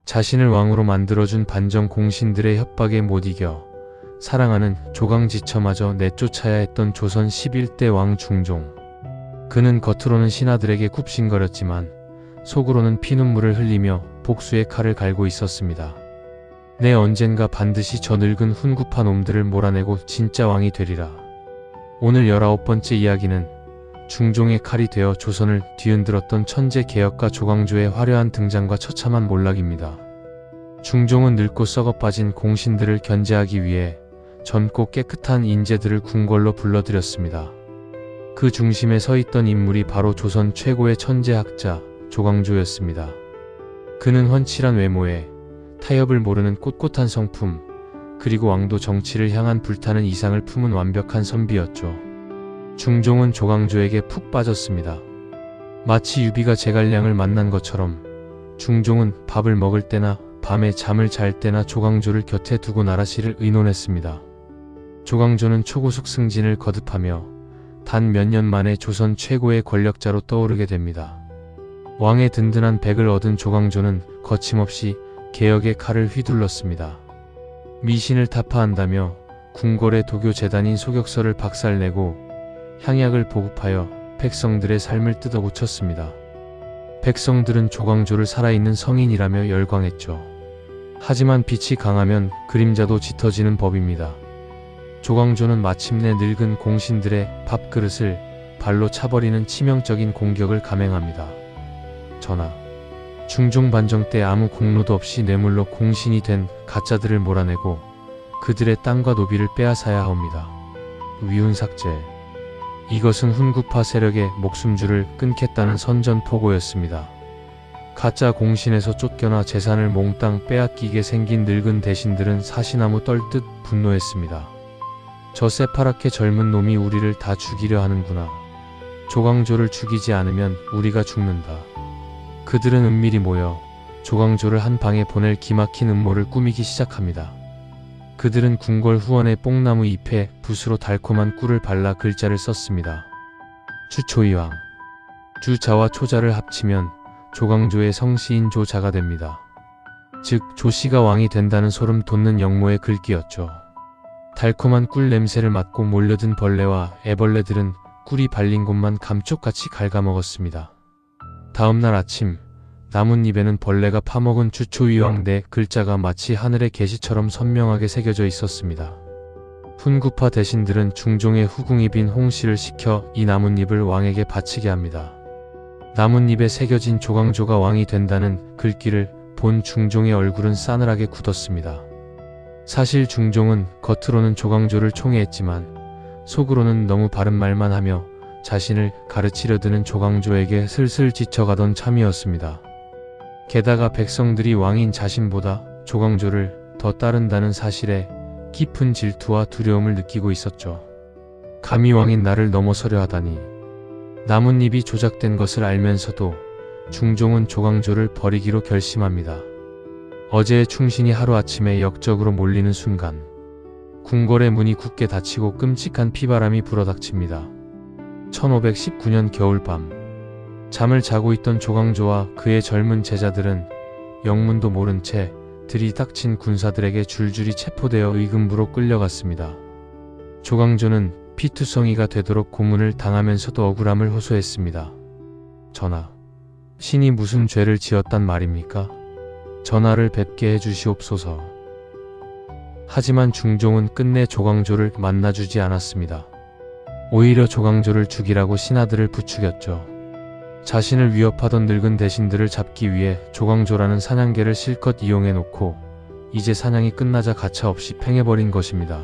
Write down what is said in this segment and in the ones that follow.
자신을 왕으로 만들어준 반정 공신들의 협박에 못 이겨 사랑하는 조강지처마저 내쫓아야 했던 조선 11대 왕 중종. 그는 겉으로는 신하들에게 굽신거렸지만 속으로는 피눈물을 흘리며 복수의 칼을 갈고 있었습니다. 내 언젠가 반드시 저 늙은 훈구파 놈들을 몰아내고 진짜 왕이 되리라. 오늘 19번째 이야기는 중종의 칼이 되어 조선을 뒤흔들었던 천재 개혁가 조광조의 화려한 등장과 처참한 몰락입니다. 중종은 늙고 썩어빠진 공신들을 견제하기 위해 젊고 깨끗한 인재들을 궁궐로 불러들였습니다. 그 중심에 서 있던 인물이 바로 조선 최고의 천재학자 조광조였습니다. 그는 훤칠한 외모에 타협을 모르는 꼿꼿한 성품, 그리고 왕도 정치를 향한 불타는 이상을 품은 완벽한 선비였죠. 중종은 조광조에게 푹 빠졌습니다. 마치 유비가 제갈량을 만난 것처럼 중종은 밥을 먹을 때나 밤에 잠을 잘 때나 조광조를 곁에 두고 나라시를 의논했습니다. 조광조는 초고속 승진을 거듭하며 단 몇 년 만에 조선 최고의 권력자로 떠오르게 됩니다. 왕의 든든한 백을 얻은 조광조는 거침없이 개혁의 칼을 휘둘렀습니다. 미신을 타파한다며 궁궐의 도교 재단인 소격서를 박살내고 향약을 보급하여 백성들의 삶을 뜯어고쳤습니다. 백성들은 조광조를 살아있는 성인이라며 열광했죠. 하지만 빛이 강하면 그림자도 짙어지는 법입니다. 조광조는 마침내 늙은 공신들의 밥그릇을 발로 차버리는 치명적인 공격을 감행합니다. 전하, 중종 반정 때 아무 공로도 없이 뇌물로 공신이 된 가짜들을 몰아내고 그들의 땅과 노비를 빼앗아야 하옵니다. 위훈 삭제. 이것은 훈구파 세력의 목숨줄을 끊겠다는 선전포고였습니다. 가짜 공신에서 쫓겨나 재산을 몽땅 빼앗기게 생긴 늙은 대신들은 사시나무 떨듯 분노했습니다. 저 새파랗게 젊은 놈이 우리를 다 죽이려 하는구나. 조광조를 죽이지 않으면 우리가 죽는다. 그들은 은밀히 모여 조광조를 한 방에 보낼 기막힌 음모를 꾸미기 시작합니다. 그들은 궁궐 후원의 뽕나무 잎에 붓으로 달콤한 꿀을 발라 글자를 썼습니다. 주초이왕. 주자와 초자를 합치면 조광조의 성씨인 조자가 됩니다. 즉 조씨가 왕이 된다는 소름 돋는 영모의 글귀였죠. 달콤한 꿀 냄새를 맡고 몰려든 벌레와 애벌레들은 꿀이 발린 곳만 감쪽같이 갉아먹었습니다. 다음날 아침 나뭇잎에는 벌레가 파먹은 주초위왕 네 글자가 마치 하늘의 계시처럼 선명하게 새겨져 있었습니다. 훈구파 대신들은 중종의 후궁이 빈 홍시를 시켜 이 나뭇잎을 왕에게 바치게 합니다. 나뭇잎에 새겨진 조광조가 왕이 된다는 글귀를 본 중종의 얼굴은 싸늘하게 굳었습니다. 사실 중종은 겉으로는 조광조를 총애했지만 속으로는 너무 바른 말만 하며 자신을 가르치려 드는 조광조에게 슬슬 지쳐가던 참이었습니다. 게다가 백성들이 왕인 자신보다 조광조를 더 따른다는 사실에 깊은 질투와 두려움을 느끼고 있었죠. 감히 왕인 나를 넘어서려 하다니. 나뭇잎이 조작된 것을 알면서도 중종은 조광조를 버리기로 결심합니다. 어제의 충신이 하루아침에 역적으로 몰리는 순간 궁궐의 문이 굳게 닫히고 끔찍한 피바람이 불어닥칩니다. 1519년 겨울밤, 잠을 자고 있던 조광조와 그의 젊은 제자들은 영문도 모른 채 들이닥친 군사들에게 줄줄이 체포되어 의금부로 끌려갔습니다. 조광조는 피투성이가 되도록 고문을 당하면서도 억울함을 호소했습니다. 전하, 신이 무슨 죄를 지었단 말입니까? 전하를 뵙게 해주시옵소서. 하지만 중종은 끝내 조광조를 만나주지 않았습니다. 오히려 조광조를 죽이라고 신하들을 부추겼죠. 자신을 위협하던 늙은 대신들을 잡기 위해 조광조라는 사냥개를 실컷 이용해놓고 이제 사냥이 끝나자 가차없이 팽해버린 것입니다.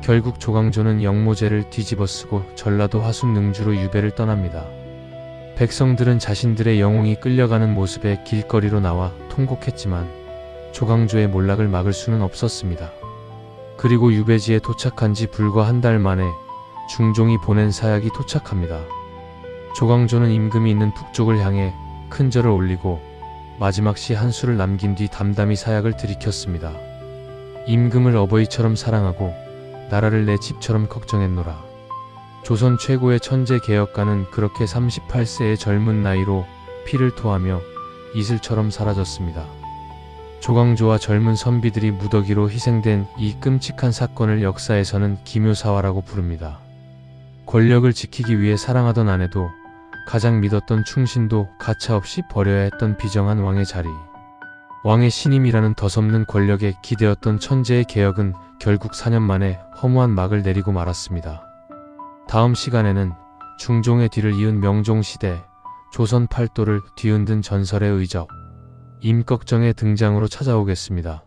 결국 조광조는 영모제를 뒤집어쓰고 전라도 화순 능주로 유배를 떠납니다. 백성들은 자신들의 영웅이 끌려가는 모습에 길거리로 나와 통곡했지만 조광조의 몰락을 막을 수는 없었습니다. 그리고 유배지에 도착한 지 불과 한 달 만에 중종이 보낸 사약이 도착합니다. 조광조는 임금이 있는 북쪽을 향해 큰 절을 올리고 마지막 시 한 수를 남긴 뒤 담담히 사약을 들이켰습니다. 임금을 어버이처럼 사랑하고 나라를 내 집처럼 걱정했노라. 조선 최고의 천재 개혁가는 그렇게 38세의 젊은 나이로 피를 토하며 이슬처럼 사라졌습니다. 조광조와 젊은 선비들이 무더기로 희생된 이 끔찍한 사건을 역사에서는 기묘사화라고 부릅니다. 권력을 지키기 위해 사랑하던 아내도 가장 믿었던 충신도 가차없이 버려야 했던 비정한 왕의 자리. 왕의 신임이라는 덧없는 권력에 기대었던 천재의 개혁은 결국 4년 만에 허무한 막을 내리고 말았습니다. 다음 시간에는 중종의 뒤를 이은 명종시대, 조선 팔도를 뒤흔든 전설의 의적, 임꺽정의 등장으로 찾아오겠습니다.